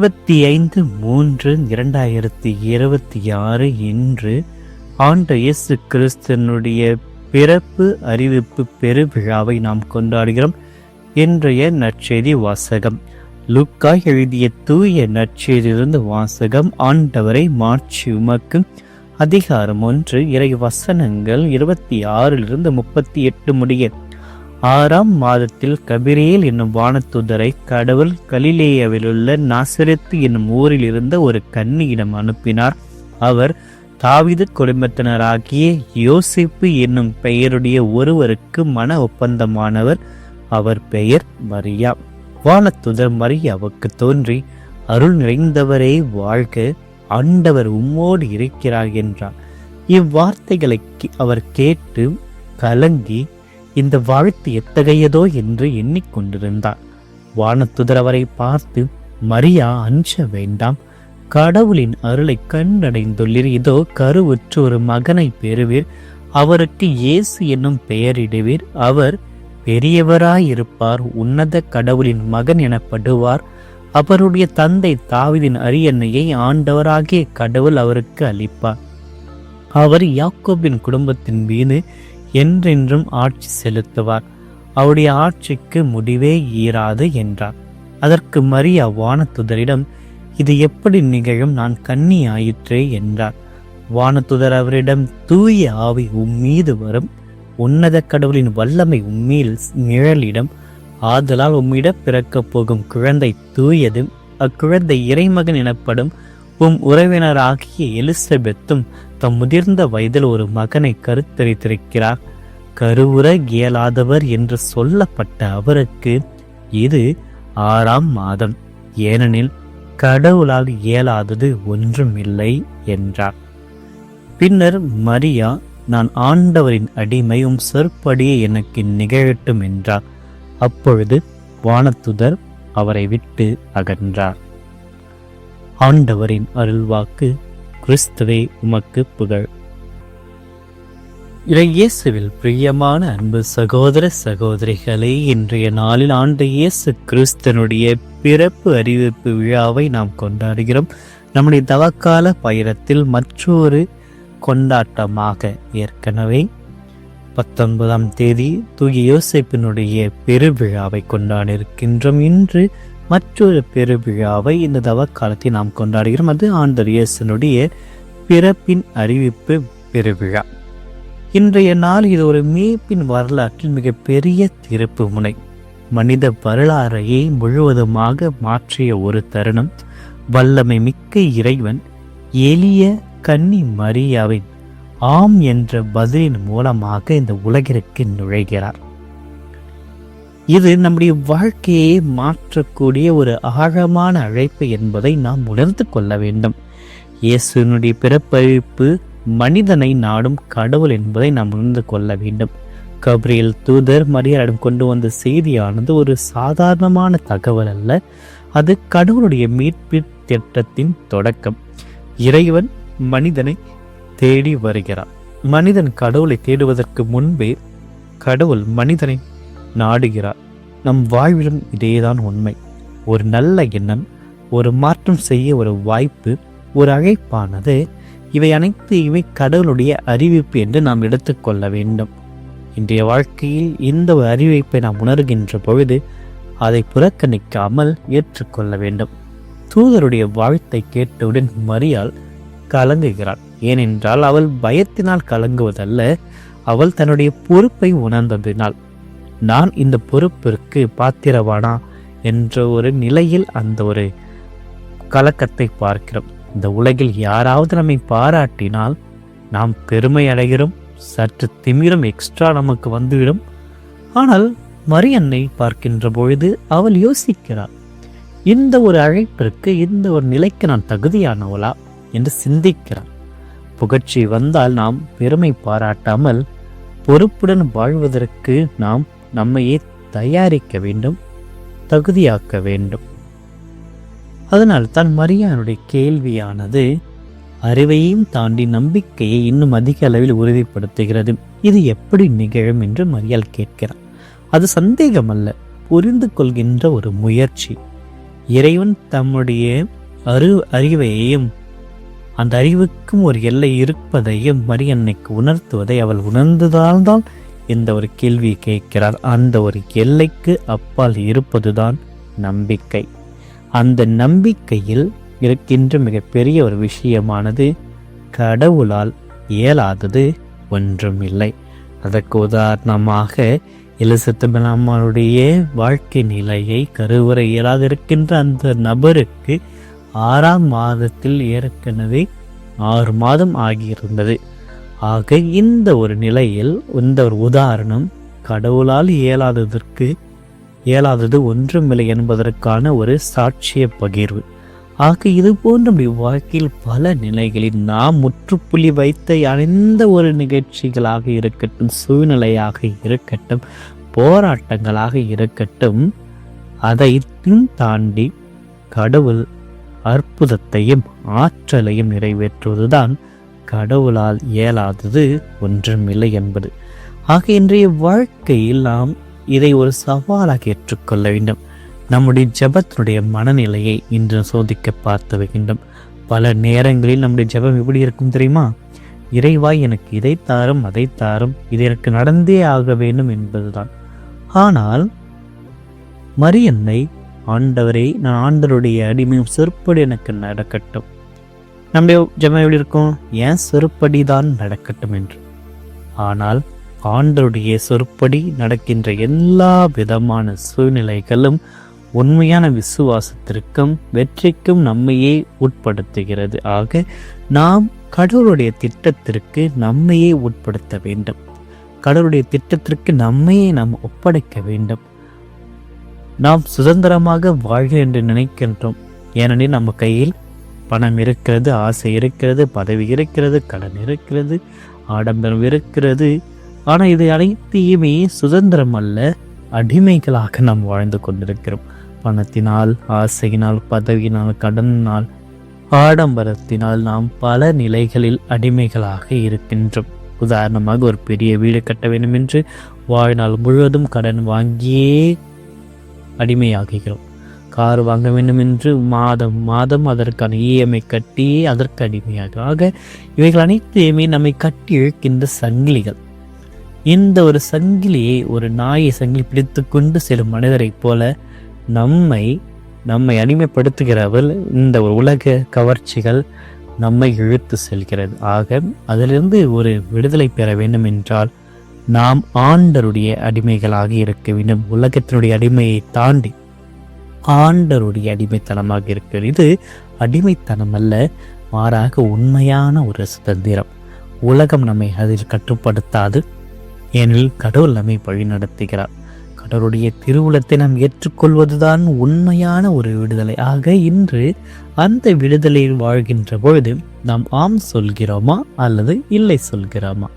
25/3/2026 இன்று ஆண்டு இயேசு கிறிஸ்தனுடைய பிறப்பு அறிவிப்பு பெருவிழாவை நாம் கொண்டாடுகிறோம். இன்றைய நற்செய்தி வாசகம் லூக்கா எழுதிய தூய நற்செய்தியிலிருந்து வாசகம். ஆண்டவரை மாட்சி உமக்கு. அதிகாரம் 1, இறை வசனங்கள் 26 38 முடிய. 6ஆம் மாதத்தில் கபிரியேல் என்னும் வானதூதரை கடவுள் கலிலேயாவிலுள்ள நாசரேத்து என்னும் ஊரில் இருந்த ஒரு கன்னியிடம் அனுப்பினார். அவர் தாவீது குடும்பத்தினராகிய யோசேப்பு என்னும் பெயருடைய ஒருவருக்கு மன ஒப்பந்தமானவர். அவர் பெயர் மரியா. வானதூதர் மரியாவுக்கு தோன்றி, அருள் நிறைந்தவரே வாழ்க, ஆண்டவர் உம்மோடு இருக்கிறார் என்றார். இவ்வார்த்தைகளை அவர் கேட்டு கலங்கி, இந்த வாழ்த்து எத்தகையதோ என்று எண்ணிக்கொண்டிருந்தார். வானதூதர் அவரை பார்த்து, மரியா, அஞ்ச வேண்டாம், கடவுளின் அருளை கண்டடைந்துள்ளீர். இதோ கருவுற்று ஒரு மகனை பெறுவீர், அவருக்கு இயேசு என்னும் பெயரிடுவீர். அவர் பெரியவராயிருப்பார், உன்னத கடவுளின் மகன் எனப்படுவார். அவருடைய தந்தை தாவீதின் அரியணையை ஆண்டவராகிய கடவுள் அவருக்கு அளிப்பார். அவர் யாக்கோபின் குடும்பத்தின் மீது என்றென்றும் ஆட்சி செலுத்துவார், அவருடைய ஆட்சிக்கு முடிவே ஈராது என்றார். அதற்கு மரியா வானதூதரிடம், இது எப்படி நிகழும், நான் கன்னி ஆயிற்றே என்றார். வானதூதர் அவரிடம், தூய ஆவி உம்மீது வரும், உன்னத கடவுளின் வல்லமை உம்மீல் நிழலிடம். ஆதலால் உம்மிடம் பிறக்கப் போகும் குழந்தை தூயது, அக்குழந்தை இறைமகன் எனப்படும். உறவினராகிய எலிசபெத்தும் தம் முதிர்ந்த வயதில் ஒரு மகனை கருத்தரித்திருக்கிறார். கருவுற இயலாதவர் என்று சொல்லப்பட்ட அவருக்கு இது 6ஆம் மாதம், ஏனெனில் கடவுளால் இயலாதது ஒன்றுமில்லை என்றார். பின்னர் மரியா, நான் ஆண்டவரின் அடிமை, சொற்படியே எனக்கு நிகழட்டும் என்றார். அப்பொழுது வானதூதர் அவரை விட்டு அகன்றார். ஆண்டவரின் அருள்வாக்கு. கிறிஸ்துவே உமக்கு புகழ். இயேசுவில் பிரியமான அன்பு சகோதர சகோதரிகளே, இன்றைய நாளில் ஆண்டு இயேசு கிறிஸ்தனுடைய பிறப்பு அறிவிப்பு விழாவை நாம் கொண்டாடுகிறோம். நம்முடைய தவக்கால பயணத்தில் மற்றொரு கொண்டாட்டமாக ஏற்கனவே 19ஆம் தேதி தூய யோசேப்பினுடைய பெருவிழாவை கொண்டாடிருக்கின்றோம். இன்று மற்றொரு பெருவிழாவை இந்த தவக்காலத்தை நாம் கொண்டாடுகிறோம். அது ஆண்டவர் இயேசுனுடைய பிறப்பின் அறிவிப்பு பெருவிழா. இன்றைய நாள் இது ஒரு மீட்பின் வரலாற்றில் மிகப்பெரிய திருப்பு முனை. மனித வரலாறையே முழுவதுமாக மாற்றிய ஒரு தருணம். வல்லமை மிக்க இறைவன் எளிய கன்னி மரியாவின் ஆம் என்ற பதிலின் மூலமாக இந்த உலகிற்கு நுழைகிறார். இது நம்முடைய வாழ்க்கையை மாற்றக்கூடிய ஒரு ஆழமான அழைப்பு என்பதை நாம் உணர்ந்து கொள்ள வேண்டும். இயேசுனுடைய பிறப்பறிவிப்பு மனிதனை நாடும் கடவுள் என்பதை நாம் உணர்ந்து கொள்ள வேண்டும். கபிரியேல் தூதர் மரியாளிடம் கொண்டு வந்த செய்தியானது ஒரு சாதாரணமான தகவல் அல்ல, அது கடவுளுடைய மீட்பு திட்டத்தின் தொடக்கம். இறைவன் மனிதனை தேடி வருகிறார். மனிதன் கடவுளை தேடுவதற்கு முன்பே கடவுள் மனிதனை நாடுகிறார். நம் வாழ்விலும் இதேதான் உண்மை. ஒரு நல்ல எண்ணம், ஒரு மாற்றம் செய்ய ஒரு வாய்ப்பு, ஒரு அழைப்பானது, இவை அனைத்துமே கடவுளுடைய அறிவிப்பு என்று நாம் எடுத்துக்கொள்ள வேண்டும். இன்றைய வாழ்க்கையில் இந்த ஒரு அறிவிப்பை நாம் உணர்கின்ற பொழுது அதை புறக்கணிக்காமல் ஏற்றுக்கொள்ள வேண்டும். தூதருடைய வாழ்த்தை கேட்டவுடன் மரியாள் கலங்குகிறாள். ஏனென்றால் அவள் பயத்தினால் கலங்குவதல்ல, அவள் தன்னுடைய பொறுப்பை உணர்ந்ததினால். நான் இந்த பொறுப்பிற்கு பாத்திரவானா என்ற ஒரு நிலையில் அந்த ஒரு கலக்கத்தை பார்க்கிறோம். இந்த உலகில் யாராவது நம்மை பாராட்டினால் நாம் பெருமை அடைகிறோம், சற்று திமிரம் எக்ஸ்ட்ரா நமக்கு வந்துவிடும். ஆனால் மரியன்னை பார்க்கின்ற பொழுது அவள் யோசிக்கிறாள், இந்த ஒரு அழைப்பிற்கு, இந்த ஒரு நிலைக்கு நான் தகுதியானவளா என்று சிந்திக்கிறாள். புகழ்ச்சி வந்தால் நாம் பெருமை பாராட்டாமல் பொறுப்புடன் வாழ்வதற்கு நாம் நம்மையே தயாரிக்க வேண்டும், தகுதியாக்க வேண்டும். அதனால் தான் மரியானுடைய கேள்வியானது அறிவையும் தாண்டி நம்பிக்கையை இன்னும் அதிக அளவில் உறுதிப்படுத்துகிறது. இது எப்படி நிகழும் என்று மரியாள் கேட்கிறார். அது சந்தேகம் அல்ல, புரிந்து கொள்கின்ற ஒரு முயற்சி. இறைவன் தம்முடைய அறிவையும் அந்த அறிவுக்கும் ஒரு எல்லை இருப்பதையும் மரியன்னைக்கு உணர்த்துவதை அவள் உணர்ந்ததால்தான் இந்த ஒரு கேள்வியை கேட்கிறார். அந்த ஒரு எல்லைக்கு அப்பால் இருப்பதுதான் நம்பிக்கை. அந்த நம்பிக்கையில் இருக்கின்ற மிகப்பெரிய ஒரு விஷயமானது கடவுளால் இயலாதது ஒன்றும் இல்லை. அதற்கு உதாரணமாக எலிசபெத் அம்மாளுடைய வாழ்க்கை நிலையை கருவுற இயலாதிருக்கின்ற அந்த நபருக்கு 6ஆம் மாதத்தில் ஏற்கனவே 6 மாதம் ஆகியிருந்தது. ஆக இந்த ஒரு நிலையில் இந்த ஒரு உதாரணம் கடவுளால் இயலாதது ஒன்றுமில்லை என்பதற்கான ஒரு சாட்சிய பகிர்வு. ஆக இது போன்ற வாழ்க்கையில் பல நிலைகளில் நாம் முற்றுப்புள்ளி வைத்த எந்த ஒரு நிகழ்ச்சிகளாக இருக்கட்டும், சூழ்நிலையாக இருக்கட்டும், போராட்டங்களாக இருக்கட்டும், அதையும் தாண்டி கடவுள் அற்புதத்தையும் ஆற்றலையும் நிறைவேற்றுவதுதான் கடவுளால் இயலாதது ஒன்றுமில்லை என்பது. ஆக இன்றைய வாழ்க்கையில் நாம் இதை ஒரு சவாலாக ஏற்றுக்கொள்ள வேண்டும். நம்முடைய ஜெபத்தினுடைய மனநிலையை இன்று சோதிக்க பார்த்து வைக்கின்றோம். பல நேரங்களில் நம்முடைய ஜெபம் எப்படி இருக்கும் தெரியுமா? இறைவா, எனக்கு இதை தாரும், அதை தாரும், இது எனக்கு நடந்தே ஆக வேண்டும் என்பதுதான். ஆனால் மரியன்னை, ஆண்டவரே, நான் ஆண்டவருடைய அடிமையும் செருப்படி எனக்கு நடக்கட்டும். நம்முடைய ஜெபம் எப்படி இருக்கும்? ஏன் செருப்படி தான் நடக்கட்டும் என்று. ஆனால் ஆண்டவருடைய சொற்படி நடக்கின்ற எல்லா விதமான சூழ்நிலைகளும் உண்மையான விசுவாசத்திற்கும் வெற்றிக்கும் நம்மையே உட்படுத்துகிறது. ஆக நாம் கடவுளுடைய திட்டத்திற்கு நம்மையே உட்படுத்த வேண்டும். கடவுளுடைய திட்டத்திற்கு நம்மையே நாம் ஒப்படைக்க வேண்டும். நாம் சுதந்திரமாக வாழ்க என்று நினைக்கின்றோம். ஏனெனில் நம்ம கையில் பணம் இருக்கிறது, ஆசை இருக்கிறது, பதவி இருக்கிறது, கடன் இருக்கிறது, ஆடம்பரம் இருக்கிறது. ஆனால் இது அனைத்தையுமே சுதந்திரம் அல்ல, அடிமைகளாக நாம் வாழ்ந்து கொண்டிருக்கிறோம். பணத்தினால், ஆசையினால், பதவியினால், கடனால், ஆடம்பரத்தினால் நாம் பல நிலைகளில் அடிமைகளாக இருக்கின்றோம். உதாரணமாக, ஒரு பெரிய வீடு கட்ட வேண்டும் என்று வாழ்நாள் முழுவதும் கடன் வாங்கியே அடிமையாகிறோம். கார் வாங்க வேண்டும் என்று மாதம் மாதம் அதற்கான இஎம்ஐ கட்டி அதற்கு அடிமையாக. ஆக இவைகள் அனைத்தையுமே நம்மை கட்டி இழுக்கின்ற சங்கிலிகள். இந்த ஒரு சங்கிலியை, ஒரு நாயை சங்கிலி பிடித்து கொண்டு செல்லும் மனிதரை போல நம்மை அடிமைப்படுத்துகிறவள் இந்த ஒரு உலக கவர்ச்சிகள் நம்மை இழுத்து செல்கிறது. ஆக அதிலிருந்து ஒரு விடுதலை பெற வேண்டும் என்றால் நாம் ஆண்டருடைய அடிமைகளாக இருக்க வேண்டும். உலகத்தினுடைய அடிமையை தாண்டி ஆண்டருடைய அடிமைத்தனமாக இருக்கிறது. இது அடிமைத்தனம் அல்ல, மாறாக உண்மையான ஒரு சுதந்திரம். உலகம் நம்மை அதில் கட்டுப்படுத்தாது. ஏனெனில் கடவுள் நம்மை வழி நடத்துகிறார். கடவுளுடைய திருவுளத்தை நாம் ஏற்றுக்கொள்வதுதான் உண்மையான ஒரு விடுதலை. ஆக இன்று அந்த விடுதலையில் வாழ்கின்ற பொழுது நாம் ஆம் சொல்கிறோமா அல்லது இல்லை சொல்கிறோமா?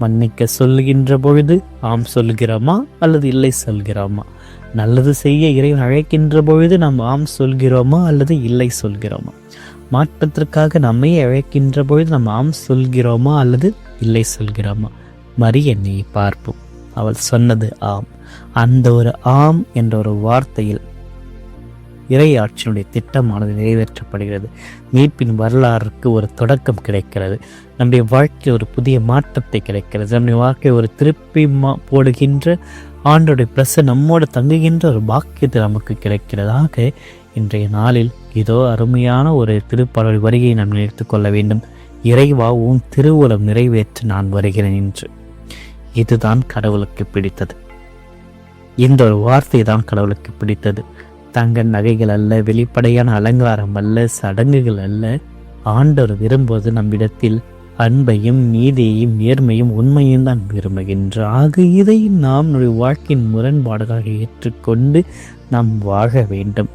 மன்னிக்க சொல்கின்ற பொழுது ஆம் சொல்கிறோமா அல்லது இல்லை சொல்கிறோமா? நல்லது செய்ய இறைவன் அழைக்கின்ற பொழுது நாம் ஆம் சொல்கிறோமா அல்லது இல்லை சொல்கிறோமா? மாற்றத்திற்காக நம்மை அழைக்கின்ற பொழுது நாம் ஆம் சொல்கிறோமா அல்லது இல்லை சொல்கிறோமா? மரியன்னை பார்ப்போம். அவள் சொன்னது ஆம். அந்த ஒரு ஆம் என்ற ஒரு வார்த்தையில் இறையாட்சியினுடைய திட்டமானது நிறைவேற்றப்படுகிறது. மீட்பின் வரலாறுக்கு ஒரு தொடக்கம் கிடைக்கிறது. நம்முடைய வாழ்க்கையில் ஒரு புதிய மாற்றத்தை கிடைக்கிறது. நம்முடைய வாழ்க்கையை ஒரு திருப்பி போடுகின்ற ஆண்டோடைய பிரச நம்மோடு தங்குகின்ற ஒரு பாக்கியத்தை நமக்கு கிடைக்கிறதாக இன்றைய நாளில் இதோ அருமையான ஒரு திருப்பாடல் வருகையை நாம் நினைத்து கொள்ள வேண்டும். இறைவா, உன் திருவுளம் நிறைவேற்ற நான் வருகிறேன் என்று. இதுதான் கடவுளுக்கு பிடித்தது. இந்த ஒரு வார்த்தை தான் கடவுளுக்கு பிடித்தது. தங்க நகைகள் அல்ல, வெளிப்படையான அலங்காரம் அல்ல, சடங்குகள் அல்ல. ஆண்டவர் விரும்புவது நம்மிடத்தில் அன்பையும் நீதியையும் நேர்மையும் உண்மையும் தான் விரும்புகின்றார். ஆக இதை நாம் நம்முடைய வாழ்க்கையின் முரண்பாடுகளாக ஏற்றுக்கொண்டு நாம் வாழ வேண்டும்.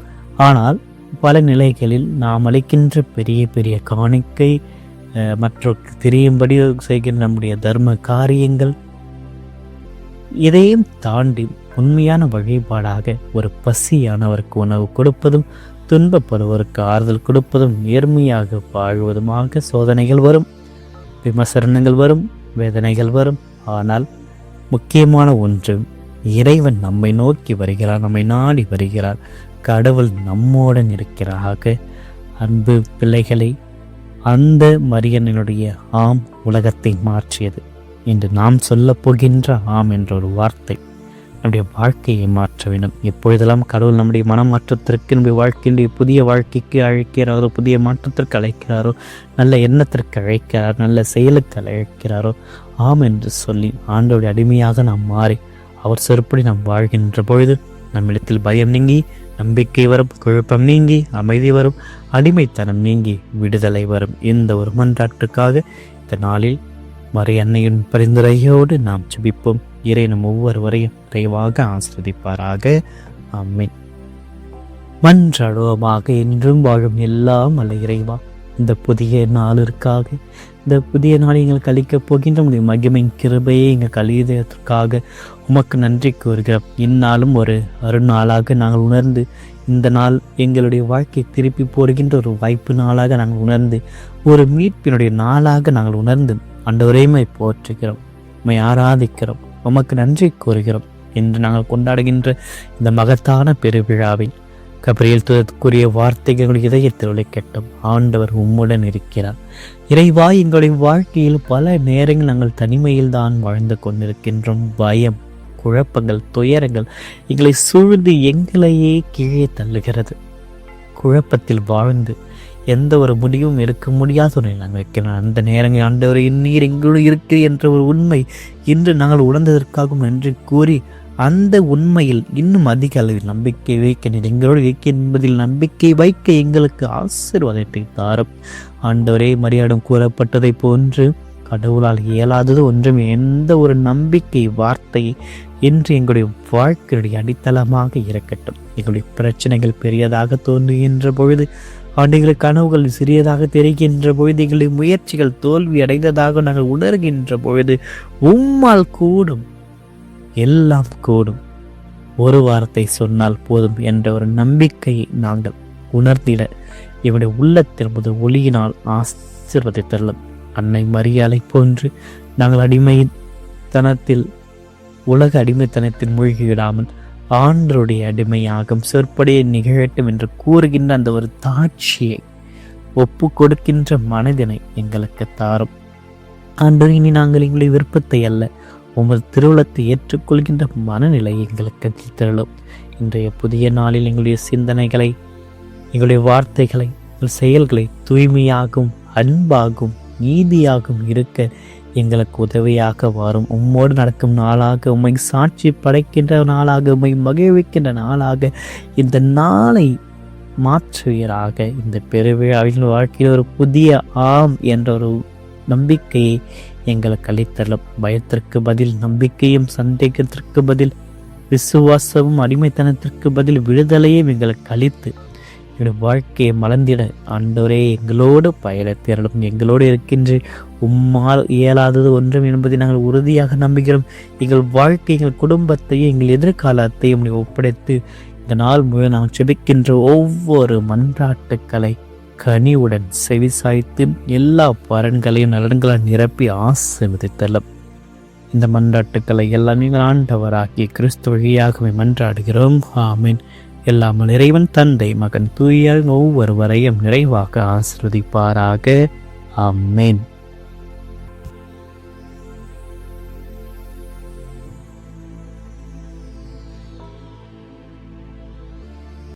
ஆனால் பல நிலைகளில் நாம் அளிக்கின்ற பெரிய பெரிய காணிக்கை, மற்றவருக்கு தெரியும்படி செய்கின்ற நம்முடைய தர்ம காரியங்கள், இதையும் தாண்டி உண்மையான வழிபாடாக ஒரு பசியானவருக்கு உணவு கொடுப்பதும், துன்பப்படுவருக்கு ஆறுதல் கொடுப்பதும், நேர்மையாக வாழ்வதுமாக சோதனைகள் வரும், விமர்சனங்கள் வரும், வேதனைகள் வரும். ஆனால் முக்கியமான ஒன்று, இறைவன் நம்மை நோக்கி வருகிறார், நம்மை நாடி வருகிறார். கடவுள் நம்முடன் இருக்கிறாக. அன்பு பிள்ளைகளை, அந்த மரியனுடைய ஆம் உலகத்தை மாற்றியது. இன்று நாம் சொல்ல போகின்ற ஆம் என்ற ஒரு வார்த்தை நம்முடைய வாழ்க்கையை மாற்ற வேண்டும். எப்பொழுதெல்லாம் கடவுள் நம்முடைய மனமாற்றத்திற்கு, நம்முடைய வாழ்க்கையினுடைய புதிய வாழ்க்கைக்கு அழைக்கிறாரோ, புதிய மாற்றத்திற்கு அழைக்கிறாரோ, நல்ல எண்ணத்திற்கு அழைக்கிறாரோ, நல்ல செயலுக்கு அழைக்கிறாரோ, ஆம் என்று சொல்லி ஆண்டவருடைய அடிமையாக நாம் மாறி அவர் சொற்படி நாம் வாழ்கின்ற பொழுது நம்மிடத்தில் பயம் நீங்கி, நம்பிக்கை வரும், குழப்பம் நீங்கி, அமைதி வரும், அடிமைத்தனம் நீங்கி, விடுதலை வரும். இந்த ஒரு மன்றாட்டுக்காக இந்த நாளில் மறை அன்னையின் பரிந்துரையோடு நாம் ஜெபிப்போம். இறை நம் ஒவ்வொருவரையும் நிறைவாக ஆசிர்வதிப்பாராக. ஆமென். மன்றாடுவோமாக. என்றும் வாழும் எல்லாம் அல்ல இறைவா, இந்த புதிய நாளிற்காக, இந்த புதிய நாளை எங்களுக்கு அளிக்கப் போகின்ற உடைய மகிமையின் கிருபையை எங்கள் கழிதற்காக உமக்கு நன்றி கூறுகிறோம். இந்நாளும் ஒரு அருநாளாக நாங்கள் உணர்ந்து, இந்த நாள் எங்களுடைய வாழ்க்கை திருப்பி போடுகின்ற ஒரு வாய்ப்பு நாளாக நாங்கள் உணர்ந்து, ஒரு மீட்பினுடைய நாளாக நாங்கள் உணர்ந்து ஆண்டவரையுமை போற்றுகிறோம், உம்மை ஆராதிக்கிறோம், உமக்கு நன்றி கூறுகிறோம். என்று நாங்கள் கொண்டாடுகின்ற இந்த மகத்தான பெருவிழாவில் கபிரியேல் தூதருக்குரிய வார்த்தைகள் இதயத்தில் உழைக்கட்டும். ஆண்டவர் உம்முடன் இருக்கிறார். இறைவா, எங்களுடைய வாழ்க்கையில் பல நேரங்கள் நாங்கள் தனிமையில் தான் வாழ்ந்து கொண்டிருக்கின்றோம். பயம், குழப்பங்கள், துயரங்கள் எங்களை சூழ்ந்து எங்களையே கீழே தள்ளுகிறது. குழப்பத்தில் வாழ்ந்து எந்த ஒரு முடிவும் எடுக்க முடியாத ஒரு நாங்கள் வைக்கிறோம். அந்த நேரங்கள் ஆண்டவர் நீர் எங்களோடு இருக்கு என்ற ஒரு உண்மை இன்று நாங்கள் உணர்ந்ததற்காகவும் நன்றி கூறி, அந்த உண்மையில் இன்னும் அதிக அளவில் நம்பிக்கை வைக்க நீர் எங்களோடு இருக்க என்பதில் நம்பிக்கை வைக்க எங்களுக்கு ஆசீர்வாதத்தை தாரும். ஆண்டவரே, மரியாடம் கூறப்பட்டதை போன்று கடவுளால் இயலாதது ஒன்றும் எந்த ஒரு நம்பிக்கை வார்த்தையை இன்று எங்களுடைய வாழ்க்கையுடைய அடித்தளமாக இருக்கட்டும். எங்களுடைய பிரச்சனைகள் பெரியதாக தோன்றுகின்ற பொழுது, ஆண்டுகளுக்கு கனவுகள் சிறியதாக தெரிகின்ற பொழுது, எங்களுடைய முயற்சிகள் தோல்வி அடைந்ததாக நாங்கள் உணர்கின்ற பொழுது, உம்மால் கூடும், எல்லாம் கூடும், ஒரு வார்த்தை சொன்னால் போதும் என்ற ஒரு நம்பிக்கையை நாங்கள் உணர்ந்திட இவருடைய உள்ளத்தில் முதல் ஒளியினால் ஆசீர்வதித்தருளும். அன்னை மரியாளை போன்று நாங்கள் அடிமைத்தனத்தில், உலக அடிமைத்தனத்தில் மூழ்கிவிடாமல் ஆண்டருடைய அடிமையாகும் சொற்படியை நிகழட்டும் என்று கூறுகின்ற அந்த ஒரு தாட்சியை ஒப்பு கொடுக்கின்ற மனதினை எங்களுக்கு தாரும். ஆண்டு இனி நாங்கள் எங்களுடைய விருப்பத்தை அல்ல, உமது திருவுளத்தை ஏற்றுக்கொள்கின்ற மனநிலை எங்களுக்கு தரும். இன்றைய புதிய நாளில் எங்களுடைய சிந்தனைகளை, எங்களுடைய வார்த்தைகளை, செயல்களை தூய்மையாகும், அன்பாகும், நீதியாகும் இருக்க எங்களுக்கு உதவியாக வரும். உம்மோடு நடக்கும் நாளாக, உம்மை சாட்சி படைக்கின்ற நாளாக, உம்மை மகிழ்விக்கின்ற நாளாக இந்த நாளை மாற்றுவீராக. இந்த பெருவிழாவின் வாழ்க்கையில் ஒரு புதிய ஆம் என்ற ஒரு நம்பிக்கையை எங்களுக்கு அளித்தரலும். பயத்திற்கு பதில் நம்பிக்கையும், சந்தேகத்திற்கு பதில் விசுவாசமும், அடிமைத்தனத்திற்கு பதில் விடுதலையும் எங்களுக்கு அளித்து எங்களுடைய வாழ்க்கையை மலர்ந்திட ஆண்டவரே எங்களோடு பயணத்திரளும். எங்களோடு இருக்கின்ற உம்மால் இயலாதது ஒன்றும் என்பதை நாங்கள் உறுதியாக நம்புகிறோம். எங்கள் வாழ்க்கை, எங்கள் குடும்பத்தையும், எங்கள் எதிர்காலத்தையும் ஒப்படைத்து இந்த நாள் முழு நாம் செபிக்கின்ற ஒவ்வொரு மன்றாட்டுக்களை கனிவுடன் செவிசாய்த்து எல்லா பலன்களையும் நலன்களால் நிரப்பி ஆசீர்வதித்தலும். இந்த மன்றாட்டுக்களை எல்லாம் நீங்கள் ஆண்டவராகிய கிறிஸ்து வழியாகவே மன்றாடுகிறோம். ஆமீன். எல்லாமல் இறைவன் தந்தை, மகன், தூய ஒவ்வொருவரையும் நிறைவாக ஆசீர்வதிப்பாராக. ஆமீன்.